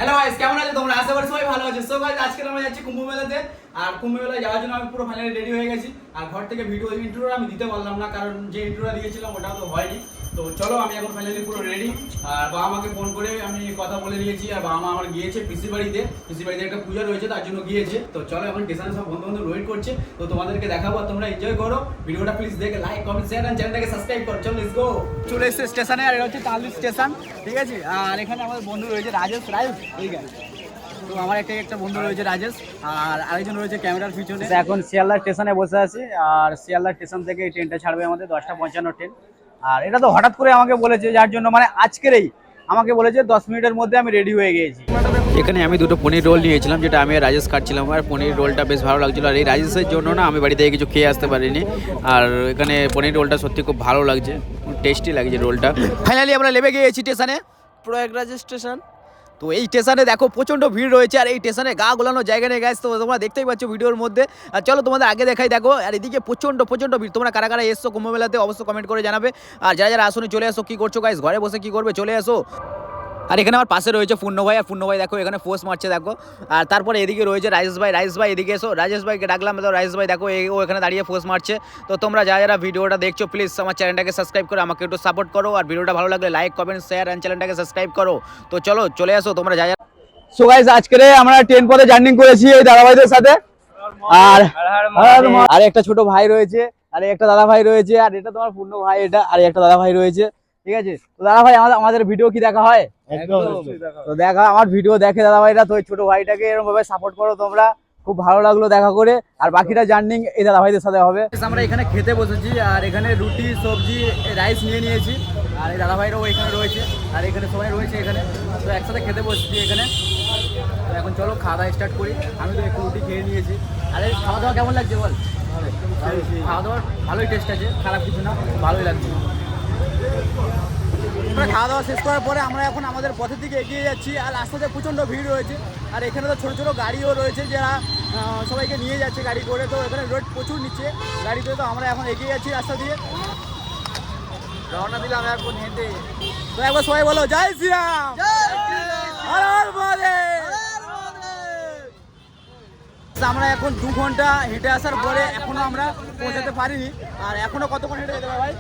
Hello guys, কেমন আছো তোমরা? আশা করি সবাই ভালো আছো। সো গাইস, আজকে আমরা যাচ্ছি কুম্ভ মেলাতে। আর কুম্ভ মেলায় যাওয়ার জন্য আমি পুরো ফাইনালি রেডি হয়ে গেছি। আর ঘর থেকে ভিডিও ইন্ট্রোটা আমি দিতে পারলাম না, কারণ যে ইন্ট্রোটা দিয়েছিলাম ওটাও তো হয়নি। তো চলো, আমি এখন ফাইনালি পুরো রেডি। আর বাবা আমাকে ফোন করে আমি কথা বলে নিয়েছি। আর বাবা আমার গিয়েছে পিসির বাড়িতে একটা পূজা রয়েছে, তার জন্য গিয়েছে। তো চলো, এখন স্টেশনে সব বন্ধু বান্ধব ওয়েট করছে। তো তোমাদেরকে দেখাবো, তোমরা এনজয় করো ভিডিওটা। প্লিজ দেখে লাইক কমেন্ট শেয়ার আর চ্যানেলটাকে সাবস্ক্রাইব করো। চলো লেটস গো। চলে এসেছে স্টেশনে, আর এটা হচ্ছে তালদি স্টেশন, ঠিক আছে? আর এখানে আমাদের বন্ধু রয়েছে রাজেশ রাইভ, ঠিক আছে? তো আমার একটা বন্ধু রয়েছে রাজেশ, আর আরেকজন রয়েছে ক্যামেরার পিছনে। এখন শিয়ালদা স্টেশনে বসে আছি, আর শিয়ালদা স্টেশন থেকে এই ট্রেনটা ছাড়বে আমাদের 10:55 ট্রেন। আর এটা তো হঠাৎ করে আমাকে বলেছে, যার জন্য মানে আজকেরই আমাকে বলেছে 10 মিনিটের মধ্যে আমি রেডি হয়ে গিয়েছি। এখানে আমি দুটো পনির রোল নিয়েছিলাম, যেটা আমি রাজেশ খাচ্ছিলাম। আর পনির রোলটা বেশ ভালো লাগছিল। আর এই রাজেশের জন্য না আমি বাড়ি থেকে কিছু খেয়ে আসতে পারিনি। আর এখানে পনির রোলটা সত্যি খুব ভালো লাগছে, টেস্টি লাগছে রোলটা। ফাইনালি আমরা নেমে গিয়েছি স্টেশনে, প্রয়াগরাজ স্টেশন। তো এই স্টেশনে দেখো প্রচণ্ড ভিড় রয়েছে, আর এই স্টেশনে গা গোলানোর জায়গা নেই গাইস। তো তোমরা দেখতেই পাচ্ছ ভিডিওর মধ্যে। আর চলো তোমাদের আগে দেখাই, দেখো। আর এদিকে প্রচণ্ড ভিড়। তোমরা কারা কারা এসছো কুম্ভ মেলাতে অবশ্যই কমেন্ট করে জানাবে। আর যারা যারা আসোনি চলে আসো। কী করছো গাইস? ঘরে বসে কী করবে? চলে আসো। আর এখানে আমার পাশে রয়েছে পূর্ণ ভাই। আর পূর্ণ ভাই দেখো এখানে পোস্ট মারছে, দেখো। আর তারপরে এদিকে রয়েছে রাজেশ ভাই এদিকে এসো। রাজেশ ভাইকে ডাকলাম, তো রাজেশ ভাই দেখো ও এখানে দাঁড়িয়ে পোস্ট মারছে। তো তোমরা যারা ভিডিওটা দেখছো প্লিজ আমার চ্যানেলটাকে সাবস্ক্রাইব করে আমাকে একটু সাপোর্ট করো। আর ভিডিওটা ভালো লাগলে লাইক কমেন্ট শেয়ার আর চ্যানেলটাকে সাবস্ক্রাইব করো। তো চলো চলে আসো তোমরা যারা। সো গাইস, আজকে আমরা ট্রেন পথে জার্নি করেছি এই দাদাভাইদের সাথে। আর একটা ছোট ভাই রয়েছে, আর একটা দাদা ভাই রয়েছে, আর এটা তোমার পূর্ণ ভাই, এটা আর একটা দাদা ভাই রয়েছে, ঠিক আছে? তো দাদা ভাই আমাদের ভিডিও কি দেখা হয়? তো দেখা, আমার ভিডিও দেখে দাদা ভাইরা। তো ছোট ভাইটাকে এরকম ভাবে সাপোর্ট করো তোমরা। খুব ভালো লাগলো দেখা করে। আর বাকিটা জার্নি এই দাদা ভাইদের সাথে হবে। আমরা এখানে খেতে বসেছি, আর এখানে রুটি সবজি রাইস নিয়ে নিয়েছি। আর এই দাদা ভাইরাও এখানে রয়েছে, আর এখানে সবাই রয়েছে এখানে। তো একসাথে খেতে বসেছি এখানে। তো এখন চলো খাওয়া দাওয়া স্টার্ট করি। আমি তো একটু রুটি খেয়ে নিয়েছি। আরে খাওয়া দাওয়া কেমন লাগছে বল? খাওয়া দাওয়ার ভালোই টেস্ট আছে, খারাপ কিছু না, ভালোই লাগছে। আমরা খাওয়া দাওয়া শেষ করার পরে আমরা এখন আমাদের পথের দিকে এগিয়ে যাচ্ছি। আর রাস্তাতে প্রচণ্ড ভিড় রয়েছে, আর এখানে তো ছোটো ছোটো গাড়িও রয়েছে যারা সবাইকে নিয়ে যাচ্ছে গাড়ি করে। তো এখানে রোড প্রচুর নিচ্ছে গাড়িতে। তো আমরা এখন এগিয়ে যাচ্ছি রাস্তা দিয়ে, রওনা দিলাম এখন হেঁটে। তো একবার সবাই বলো জয় শ্রীরাম, হর হর মহাদেব। আমরা এখন 2 ঘন্টা হেঁটে আসার পরে এখনো আমরা পৌঁছাতে পারিনি। আর এখনো কতক্ষণ হেঁটে যেতে হবে ভাই?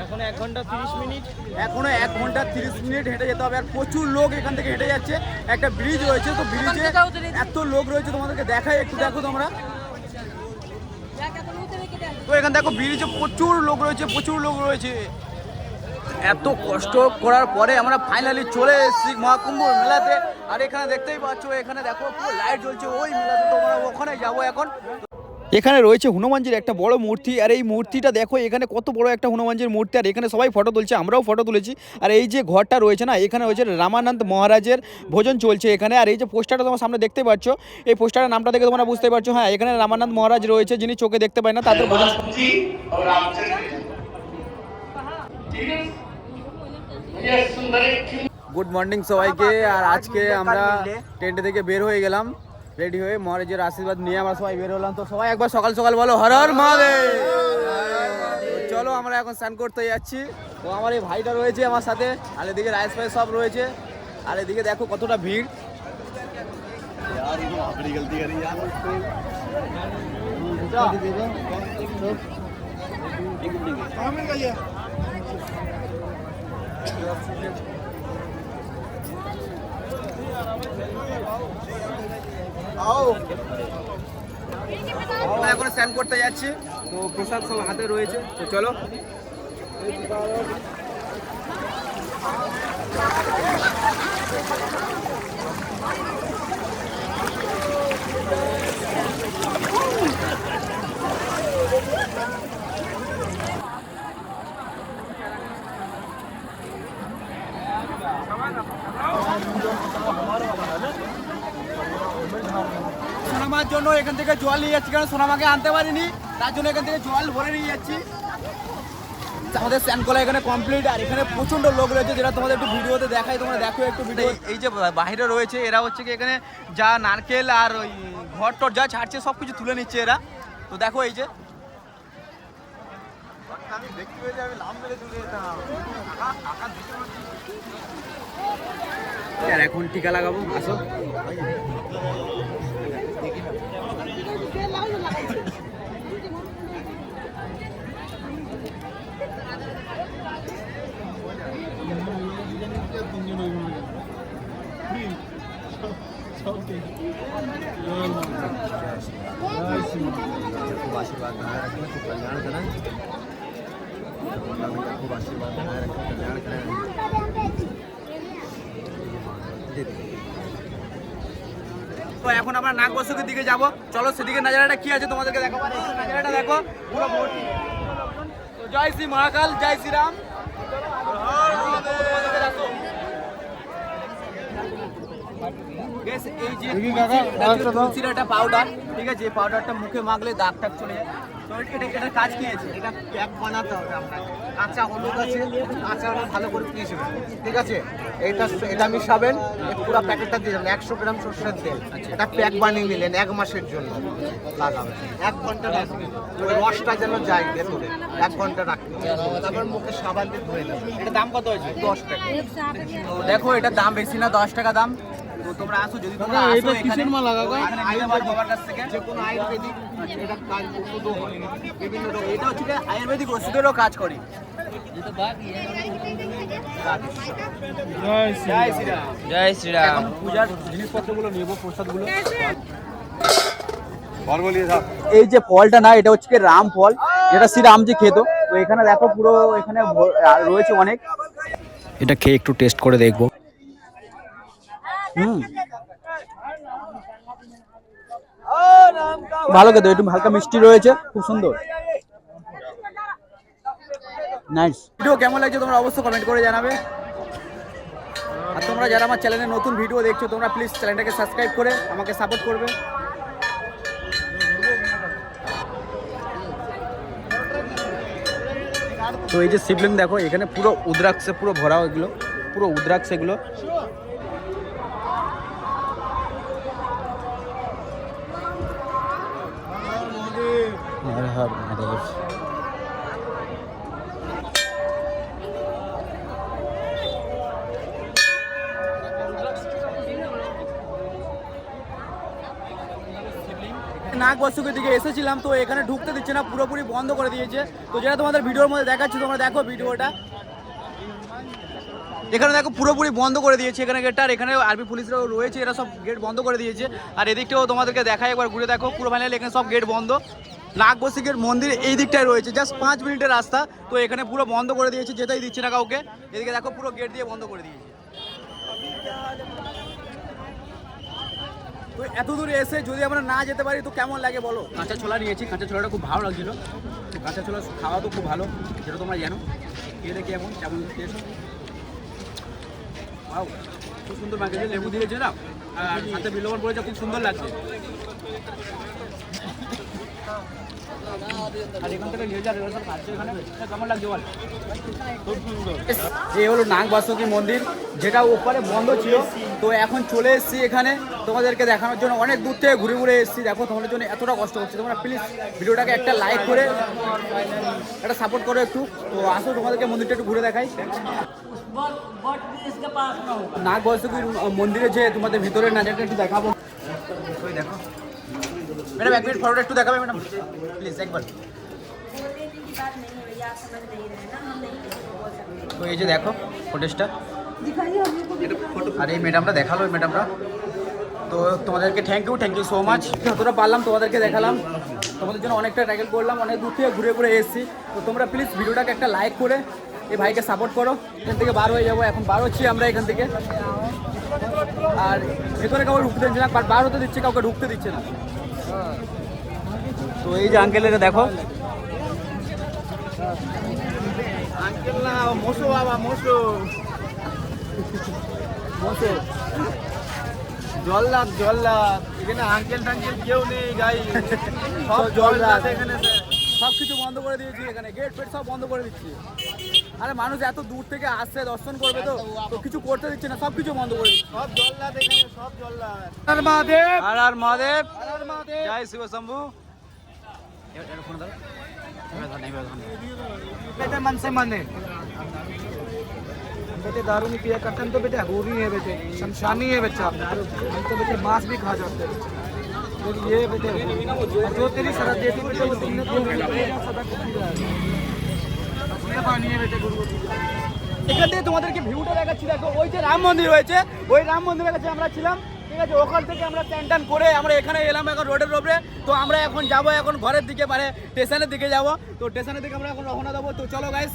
এখন 1 ঘন্টা 30 মিনিট। এখনো 1 ঘন্টা 30 মিনিট হেঁটে যেতে হবে। আর প্রচুর লোক এখান থেকে হেঁটে যাচ্ছে। একটা ব্রিজ রয়েছে, তো ব্রিজে এত লোক রয়েছে, তোমাদেরকে দেখাই, একটু দেখো তোমরা। তো এখান দেখো ব্রিজে প্রচুর লোক রয়েছে। এত কষ্ট করার পরে আমরা ফাইনালি চলে এসেছি মহাকুম্ভ মেলাতে। আর এখানে দেখতেই পাচ্ছ, এখানে দেখো পুরো লাইট জ্বলছে। ওই মেলাতে তোমরা ওখানে যাবো এখন। এখানে রয়েছে হনুমানজির একটা বড় মূর্তি। আর এই মূর্তিটা দেখো, এখানে কত বড় একটা হনুমানজির মূর্তি। আর এখানে সবাই ফটো তুলছে, আমরাও ফটো তুলেছি। আর এই যে ঘরটা রয়েছে না, এখানে রয়েছে রামানন্দ মহারাজের ভোজন চলছে এখানে। আর এই যে পোস্টারটা তোমার সামনে দেখতে পাচ্ছ, এই পোস্টারের নামটা দেখে তোমরা বুঝতে পারছো, হ্যাঁ এখানে রামানন্দ মহারাজ রয়েছে, যিনি চোখে দেখতে পায় না, তাদের ভোজন। গুড মর্নিং সবাইকে। আর আজকে আমরা টেন্ট থেকে বের হয়ে গেলাম, রেডি হয়ে মহারাজের আশীর্বাদ নিয়ে আমরা সবাই বের হলাম। তো সবাই একবার সকাল সকাল বলো হর হর মহাদেব। চলো আমরা এখন স্নান করতে যাচ্ছি। তো আমার এই ভাইটা রয়েছে আমার সাথে, আর এদিকে রাইস ফাইস সব রয়েছে। আর এদিকে দেখো কতটা ভিড়। এখন স্নান করতে যাচ্ছি। তো প্রসাদ সব হাতে রয়েছে, তো চলো। সোনামার জন্য এখান থেকে জল নিয়ে যাচ্ছি, কারণ সোনামাকে আনতে পারিনি, তার জন্য এখান থেকে জল ভরে নিয়ে যাচ্ছি। আমাদের স্নান করা এখানে কমপ্লিট। আর এখানে প্রচন্ড লোক রয়েছে, যেটা তোমাদের একটু ভিডিওতে দেখাই, তোমরা দেখো একটু ভিডিও। এই যে বাইরে রয়েছে এরা হচ্ছে কি এখানে যা নারকেল আর ওই ঘর টর যা ছাড়ছে সব কিছু তুলে নিচ্ছে এরা। তো দেখো এই যে আমি দেখতে পেয়েছি, আমি লাভ মেরে তুলে যেতাম। আর এখন টিকা লাগাবো, আসো। खूब आशीर्वाद बनाए रखें, खूब कल्याण करें। खूब आशीर्वाद बनाए रखें, कल्याण करें। তো এখন আমরা নাগবসুকের দিকে যাব, চলো সেদিকে নাজারাটা কি আছে তোমাদেরকে দেখাবো। নাজারাটা দেখো পুরো ভর্তি। তো জয় শ্রী মহাকাল, জয় শ্রীরাম। Guys, এই যে তুলসীর একটা পাউডার, ঠিক আছে, এই পাউডারটা মুখে মাখলে দাগ টাগ চলে যায়। তো এটার কাজ কি আছে? এটা প্যাক বানাতে হবে আপনাকে। কাঁচা হলুদ আছে, কাঁচা হলুদ ভালো করে পিষবেন, ঠিক আছে। এটা মিশাবেন, পুরো প্যাকেটটা দিয়ে যাবেন। 100 গ্রাম সরষের তেল, এটা প্যাক বানিয়ে নিলেন 1 মাসের জন্য লাগাবেন। 1 ঘন্টা রাখবেন, ওই রসটা যেন যায় ভেতরে। 1 ঘন্টা রাখবেন, তারপর মুখে সাবান দিয়ে ধুয়ে নেবেন। এটা দাম কত আছে? 10 টাকা। তো দেখো এটার দাম বেশি না, 10 টাকা দাম। তো তোমরা আসো, যদি তোমরা আসো এখানে কিসের মাল লাগাবো? এখানে নিতে পারো বাবার কাছ থেকে যে কোনো আয়ুর্বেদিক এটা কাজ ওষুধও হয়, বিভিন্ন রকম। এটা হচ্ছে আয়ুর্বেদিক ওষুধেরও কাজ করে। জয় শ্রীরাম। জয় শ্রীরাম। এখন পূজার জিনিসপত্রগুলো নেবো, প্রসাদগুলো। এই যে ফলটা না, এটা হচ্ছে রাম ফল, যেটা শ্রীরামজি খেত। তো এখানে দেখো পুরো এখানে রয়েছে অনেক। এটা খেয়ে একটু টেস্ট করে দেখবো। ভালো খেতে, একটু হালকা মিষ্টি রয়েছে, খুব সুন্দর, নাইস। ভিডিও কেমন লাগছে তোমরা অবশ্যই কমেন্ট করে জানাবে। আর তোমরা যারা আমার চ্যানেলে নতুন ভিডিও দেখছো, তোমরা প্লিজ চ্যানেলটাকে সাবস্ক্রাইব করে আমাকে সাপোর্ট করবে। তো এই যে শিবলিঙ্গ দেখো, এখানে পুরো উদ্রাক্ষে পুরো ভরা, এগুলো পুরো উদ্রাক্ষ এগুলো। হর হর মহাদেব। নাগবসুকের দিকে এসেছিলাম, তো এখানে ঢুকতে দিচ্ছে না, পুরোপুরি বন্ধ করে দিয়েছে। তো যেটা তোমাদের ভিডিওর মধ্যে দেখাচ্ছি, তোমরা দেখো ভিডিওটা। এখানে দেখো পুরোপুরি বন্ধ করে দিয়েছে এখানে গেটটা। আর এখানে আর্মি পুলিশরাও রয়েছে, এরা সব গেট বন্ধ করে দিয়েছে। আর এদিকটাও তোমাদেরকে দেখায়, একবার ঘুরে দেখো, পুরো ফাইনালি এখানে সব গেট বন্ধ। নাগবসুকের মন্দির এই দিকটায় রয়েছে, জাস্ট 5 মিনিটের রাস্তা। তো এখানে পুরো বন্ধ করে দিয়েছে, যেতেই দিচ্ছে না কাউকে। এদিকে দেখো পুরো গেট দিয়ে বন্ধ করে দিয়েছে। তো এত দূরে এসে যদি আমরা না যেতে পারি তো কেমন লাগে বলো। কাঁচা ছোলা নিয়েছি, কাঁচা ছোলাটা খুব ভালো লাগছিল। কাঁচা ছোলা খাওয়া তো খুব ভালো, যেটা তোমরা জানো। খেয়ে দেখি কেমন টেস্ট। ওয়াও, খুব সুন্দর মাখেছে, লেবু দিয়েছে না, আর সাথে বিলবন পড়েছে, খুব সুন্দর লাগছে। আর এখান থেকে নিয়ে যাওয়ার সব খাচ্ছে এখানে, কেমন লাগছে বল? খুব সুন্দর। এই হলো নাগবাসুকী মন্দির, যেটা ওপরে বন্ধ ছিল। তো এখন চলে এসেছি এখানে তোমাদেরকে দেখানোর জন্য। অনেক দূর থেকে ঘুরে ঘুরে এসেছি, দেখো তোমাদের জন্য এতটা কষ্ট হচ্ছে। তোমরা প্লিজ ভিডিওটাকে একটা লাইক করে একটা সাপোর্ট করো একটু। তো আসো তোমাদেরকে মন্দিরটা একটু ঘুরে দেখাই। নাগবাসুকী মন্দিরে যে তোমাদের ভিতরের নাজারটা একটু দেখাবো। ওই দেখো ম্যাডাম, 1 মিনিট ফটোটা একটু দেখাবে ম্যাডাম, প্লিজ একবার। তো এই যে দেখো ফুটেজটা, আর এই ম্যাডামটা দেখালো, এই ম্যাডামটা। তো তোমাদেরকে থ্যাংক ইউ সো মাচ। যতটা পারলাম তোমাদেরকে দেখালাম, তোমাদের জন্য অনেকটা ট্রাভেল করলাম, অনেক দূর থেকে ঘুরে ঘুরে এসেছি। তো তোমরা প্লিজ ভিডিওটাকে একটা লাইক করে এই ভাইকে সাপোর্ট করো। এখান থেকে বার হয়ে যাবো, এখন বার হচ্ছি আমরা এখান থেকে। আর ভেতরে কাউকে ঢুকতে দিচ্ছে না, বার হতে দিচ্ছে, কাউকে ঢুকতে দিচ্ছে না। তো এই যে আঙ্কেলের দেখো, আঙ্কেল না মোসো বাবা, মোসো জল্লাদ এখানে আঙ্কেল টাঙ্কেল কেউ নেই গাই, সব জল্লাদ এখানে। সব কিছু বন্ধ করে দিয়েছি এখানে, গেট ফেট সব বন্ধ করে দিচ্ছি। আরে মানুষ এত দূর থেকে আসছে দর্শন করবে, তো কিছু করতে দিচ্ছে না, সব কিছু বন্ধ করে দিচ্ছে। সব জল্লাদ এখানে, সব জল্লাদ। আর মহাদেব, আর মহাদেব, জয় শিব শম্ভু। बेटे दारू नहीं पिया करते हम तो बेटे अघोरी है बेटे शमशानी है बच्चा हम तो बेटे मांस भी खा जाते हैं लेकिन ये बेटे और जो तेरी शरत देती बेटे वो तुमने सदा कुछ पानी है बेटे गुरु এখান থেকে তোমাদেরকে ভিউটা দেখাচ্ছি। দেখো ওই যে রাম মন্দির রয়েছে, ওই রাম মন্দিরের কাছে আমরা ছিলাম, ঠিক আছে। ওখান থেকে আমরা টান করে আমরা এখানে এলাম এখন রোডের ওপরে। তো আমরা এখন যাব এখন ঘরের দিকে, মানে স্টেশনের দিকে যাব। তো স্টেশনের দিকে আমরা এখন রওনা দেবো। তো চলো গাইস।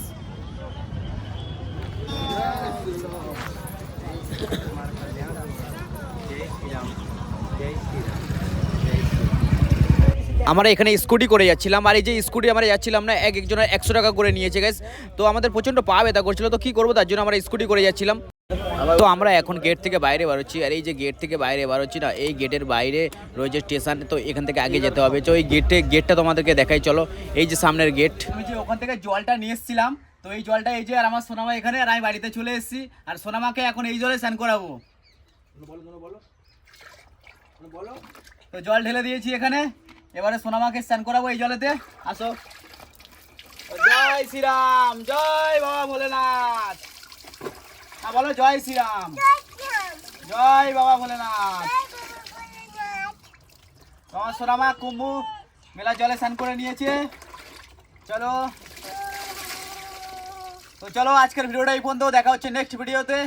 আমরা এখানে স্কুটি করে যাচ্ছিলাম, আর এই যে স্কুটি আমরা যাচ্ছিলাম না, একজনের 100 টাকা করে নিয়েছে গাইস। তো আমাদের প্রচণ্ড পা ব্যথা করছিল, তো কী করবো, তার জন্য আমরা স্কুটি করে যাচ্ছিলাম। তো আমরা এখন গেট থেকে বাইরে বেরোচ্ছি, আর এই যে গেট থেকে বাইরে বেরোচ্ছি না, এই গেটের বাইরে রয়েছে স্টেশন। তো এখান থেকে আগে যেতে হবে। তো এই গেটটা তোমাদেরকে দেখাই, চলো। এই যে সামনের গেট। আমি যে ওখান থেকে জলটা নিয়ে এসেছিলাম, তো এই জলটা এই যে, আর আমার সোনামা এখানে, আর আমি বাড়িতে চলে এসেছি। আর সোনামাকে এখন এই জলে স্নান করাবো। বলো। তো জল ঢেলে দিয়েছি এখানে, এবারে সোনামাকে স্নান করাবো এই জলেতে। আসো। জয় শ্রীরাম, জয় বাবা ভোলেনাথ। হ্যাঁ বলো, জয় শ্রীরাম, জয় বাবা ভোলেনাথ। তোমার সোনামা কুম্ভ মেলা জলে স্নান করে নিয়েছে। চলো। তো চলো, আজকের ভিডিওটা এই পর্যন্ত, দেখা হচ্ছে নেক্সট ভিডিওতে।